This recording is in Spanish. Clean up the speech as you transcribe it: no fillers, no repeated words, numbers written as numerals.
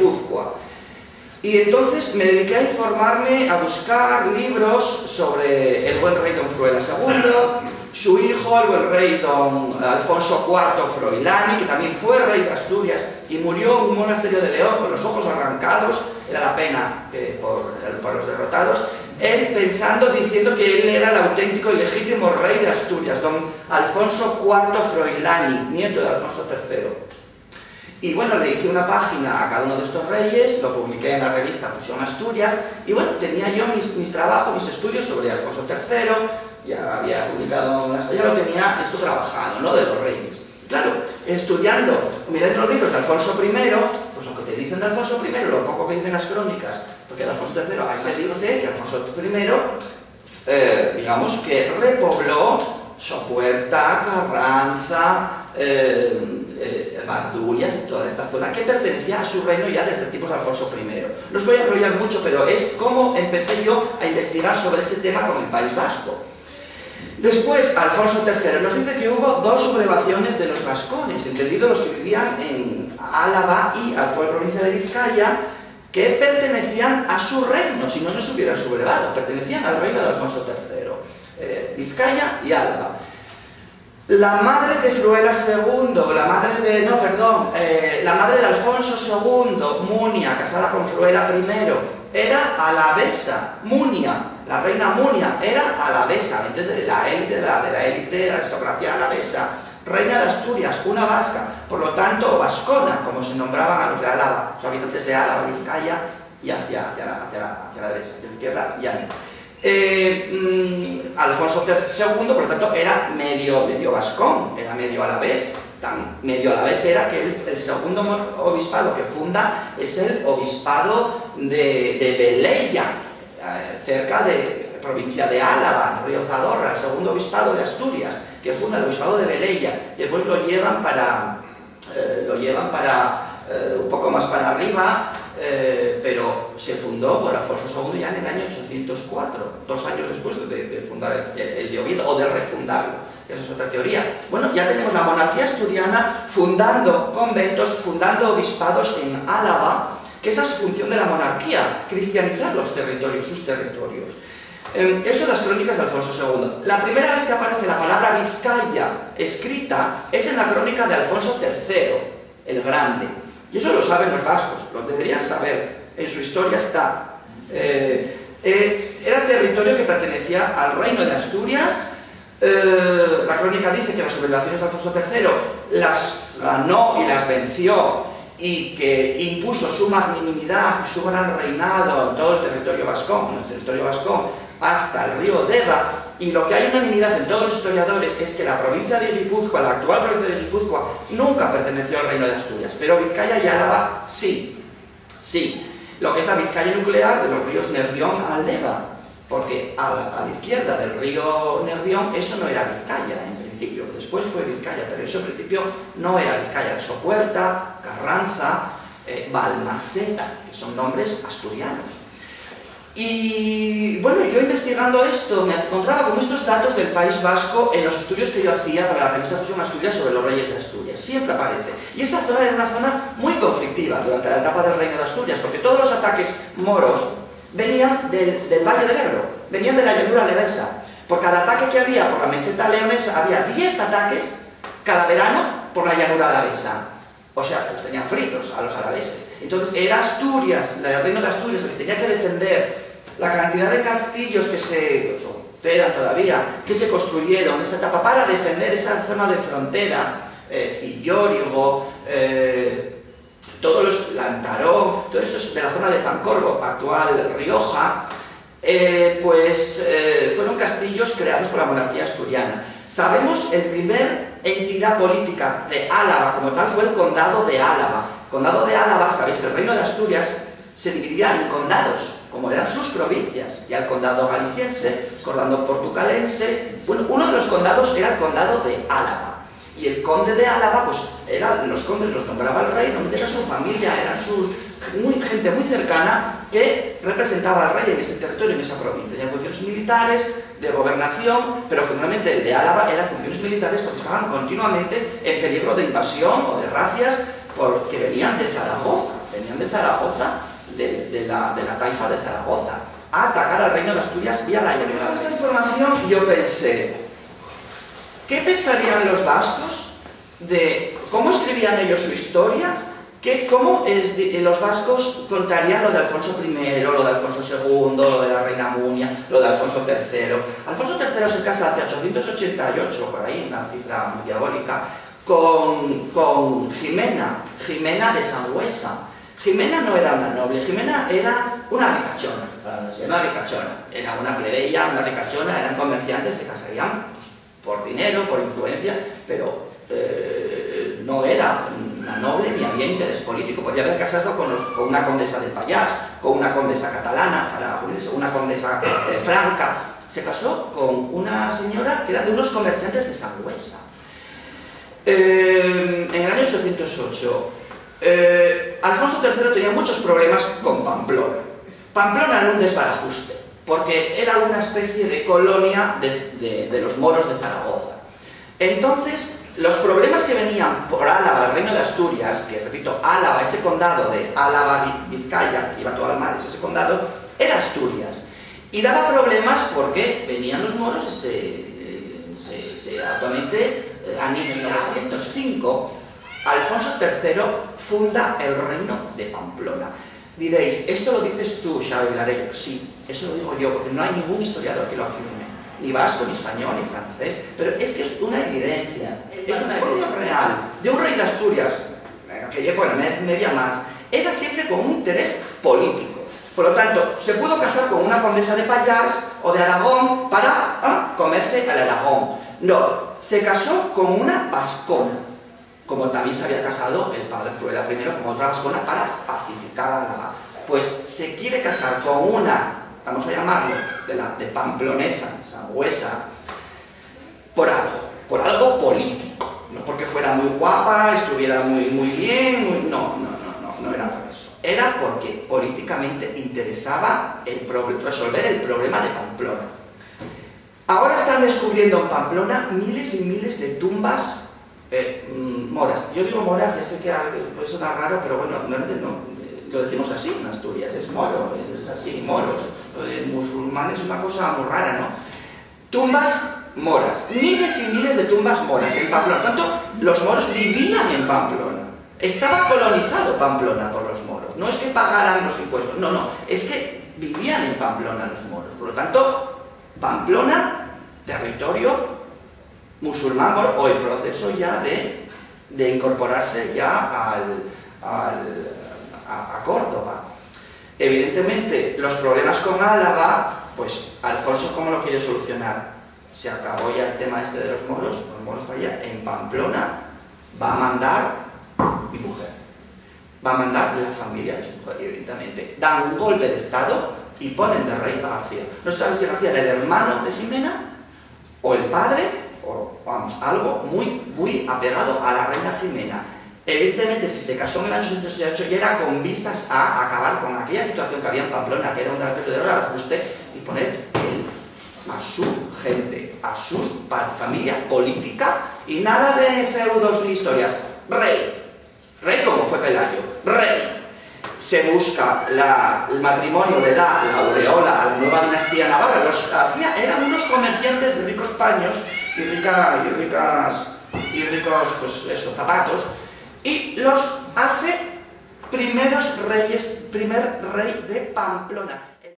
Guipúzcoa. Y entonces me dediqué a informarme, a buscar libros sobre el buen rey don Fruela II, su hijo, el buen rey don Alfonso IV Froilani, que también fue rey de Asturias y murió en un monasterio de León con los ojos arrancados, era la pena que por los derrotados, él pensando, diciendo que él era el auténtico y legítimo rey de Asturias, don Alfonso IV Froilani, nieto de Alfonso III. Y bueno, le hice una página a cada uno de estos reyes, lo publiqué en la revista Fusión Asturias, y bueno, tenía yo mis trabajos, mis estudios sobre Alfonso III, ya había publicado, ya lo tenía esto trabajado, ¿no?, de los reyes. Claro, estudiando, mirando los libros de Alfonso I, pues lo que te dicen de Alfonso I, lo poco que dicen las crónicas, porque de Alfonso III ahí se dice que Alfonso I, digamos que repobló Sopuerta, Carranza, Bardulias y toda esta zona que pertenecía a su reino ya desde tiempos de Alfonso I. No os voy a enrollar mucho, pero es como empecé yo a investigar sobre ese tema con el País Vasco. Después, Alfonso III nos dice que hubo dos sublevaciones de los vascones, entendidos los que vivían en Álava y actual provincia de Vizcaya, que pertenecían a su reino, si no, no se hubieran sublevado, pertenecían al reino de Alfonso III, Vizcaya y Álava. La madre de Fruela II, la madre de Alfonso II, Munia, casada con Fruela I, era alavesa. Munia, la reina Munia, era alavesa, de la élite de la aristocracia alavesa, reina de Asturias, una vasca, por lo tanto vascona, como se nombraban a los de Álava, los habitantes de Álava, Vizcaya y hacia la derecha, hacia la izquierda, Llano. Alfonso II, por lo tanto, era medio vascón, era medio alavés. Tan medio alavés era que el segundo obispado que funda es el obispado de Velella, cerca de provincia de Álava, Río Zadorra, el segundo obispado de Asturias, que funda el obispado de Velella. Después lo llevan para un poco más para arriba, pero se fundó por Alfonso II ya en el año 804, 2 años después de fundar el de Oviedo, o de refundarlo. Esa es otra teoría. Bueno, ya tenemos la monarquía asturiana fundando conventos, fundando obispados en Álava, que esa es función de la monarquía, cristianizar los territorios, sus territorios. Eso en las crónicas de Alfonso II. La primera vez que aparece la palabra Vizcaya escrita es en la crónica de Alfonso III, el Grande. Y eso lo saben los vascos, lo deberían saber, en su historia está. Era territorio que pertenecía al reino de Asturias. La crónica dice que las sublevaciones de Alfonso III las ganó y las venció, y que impuso su magnanimidad y su gran reinado en todo el territorio vascón, hasta el río Deva. Y lo que hay unanimidad en todos los historiadores es que la provincia de Guipúzcoa, la actual provincia de Guipúzcoa, nunca perteneció al reino de Asturias, pero Vizcaya y Álava sí. Lo que es la Vizcaya nuclear de los ríos Nervión al Deva, porque a la izquierda del río Nervión eso no era Vizcaya en principio, después fue Vizcaya, pero eso en principio no era Vizcaya, era Sopuerta, Carranza, Balmaseda, que son nombres asturianos. Y bueno, yo investigando esto me encontraba con estos datos del País Vasco en los estudios que yo hacía para la revista Fusión Asturias sobre los reyes de Asturias. Siempre aparece. Y esa zona era una zona muy conflictiva durante la etapa del reino de Asturias, porque todos los ataques moros venían del Valle del Ebro, venían de la llanura alevesa. Por cada ataque que había por la meseta leonesa había 10 ataques cada verano por la llanura alavesa. O sea, los tenían fritos a los alaveses. Entonces era Asturias, el reino de Asturias, el que tenía que defender. La cantidad de castillos que se quedan todavía, que se construyeron en esa etapa para defender esa zona de frontera, Cillórigo, todos los Lantaró, todo eso es de la zona de Pancorbo, actual Rioja, fueron castillos creados por la monarquía asturiana. Sabemos el primer entidad política de Álava como tal fue el Condado de Álava. Condado de Álava, sabéis que el reino de Asturias se dividía en condados, como eran sus provincias, ya el condado galiciense, el condado portucalense. Bueno, uno de los condados era el condado de Álava, y el conde de Álava, pues los condes los nombraba el rey, era su familia, eran gente muy cercana que representaba al rey en ese territorio, en esa provincia. Tenían funciones militares, de gobernación, pero fundamentalmente el de Álava eran funciones militares porque estaban continuamente en peligro de invasión o de racias porque venían de Zaragoza, venían de Zaragoza, de la taifa de Zaragoza, a atacar al reino de Asturias y a la llanura. Con esta información yo pensé, ¿qué pensarían los vascos de cómo escribían ellos su historia? ¿Cómo los vascos contarían lo de Alfonso I, lo de Alfonso II, lo de la reina Munia, lo de Alfonso III? Alfonso III se casa hacia 888, por ahí, una cifra muy diabólica, con Jimena de Sangüesa. Jimena no era una noble, Jimena era una ricachona, era una plebeya, una ricachona, eran comerciantes, se casarían pues, por dinero, por influencia, pero no era una noble ni había interés político. Podía haber casado con una condesa de Pallars, con una condesa catalana, una condesa franca. Se casó con una señora que era de unos comerciantes de Sangüesa. En el año 808, Alfonso III tenía muchos problemas con Pamplona. Pamplona era un desbarajuste, porque era una especie de colonia de los moros de Zaragoza. Entonces, los problemas que venían por Álava, el reino de Asturias, que repito, Álava, ese condado de Álava-Vizcaya, que iba todo al mar, ese condado, era Asturias. Y daba problemas porque venían los moros actualmente, en 1905, Alfonso III funda el reino de Pamplona. Diréis, ¿esto lo dices tú, Xavi Vilarejo? Sí, eso lo digo yo, porque no hay ningún historiador que lo afirme, ni vasco, ni español, ni francés, pero es que es una evidencia, es una evidencia real, de un rey de Asturias, que llegó en media más, era siempre con un interés político. Por lo tanto, se pudo casar con una condesa de Pallars o de Aragón para comerse al Aragón. No, se casó con una vascona, como también se había casado el padre Fruela I con otra vascona para pacificar a Álava. Pues se quiere casar con una, vamos a llamarlo, de pamplonesa, sangüesa, por algo político. No porque fuera muy guapa, estuviera muy bien, no era por eso. Era porque políticamente interesaba resolver el problema de Pamplona. Ahora están descubriendo en Pamplona miles y miles de tumbas moras. Yo digo moras, ya sé que puede sonar raro, pero bueno, lo decimos así en Asturias, es moro, es así, moros. Lo de musulmanes es una cosa muy rara, ¿no? Tumbas moras, miles y miles de tumbas moras en Pamplona. Por tanto, los moros vivían en Pamplona. Estaba colonizado Pamplona por los moros. No es que pagaran los impuestos, no, es que vivían en Pamplona los moros. Por lo tanto, Pamplona, territorio musulmán, o el proceso ya de incorporarse ya a Córdoba. Evidentemente, los problemas con Álava, pues Alfonso, ¿cómo lo quiere solucionar? Se acabó ya el tema este de los moros para allá. En Pamplona va a mandar mi mujer, va a mandar la familia de su mujer, evidentemente. Dan un golpe de estado y ponen de rey a García. No se sabe si García era el hermano de Jimena o el padre, o vamos, algo muy apegado a la reina Jimena. Evidentemente, si se casó en el año 868 ya era con vistas a acabar con aquella situación que había en Pamplona, que era un verdadero ajuste, y poner a su gente, a su familia política, y nada de feudos ni historias. Rey como fue Pelayo, rey. Se busca el matrimonio, le da la aureola a la nueva dinastía navarra. Los García eran unos comerciantes de ricos paños y ricos, pues eso, zapatos, y los hace primer rey de Pamplona.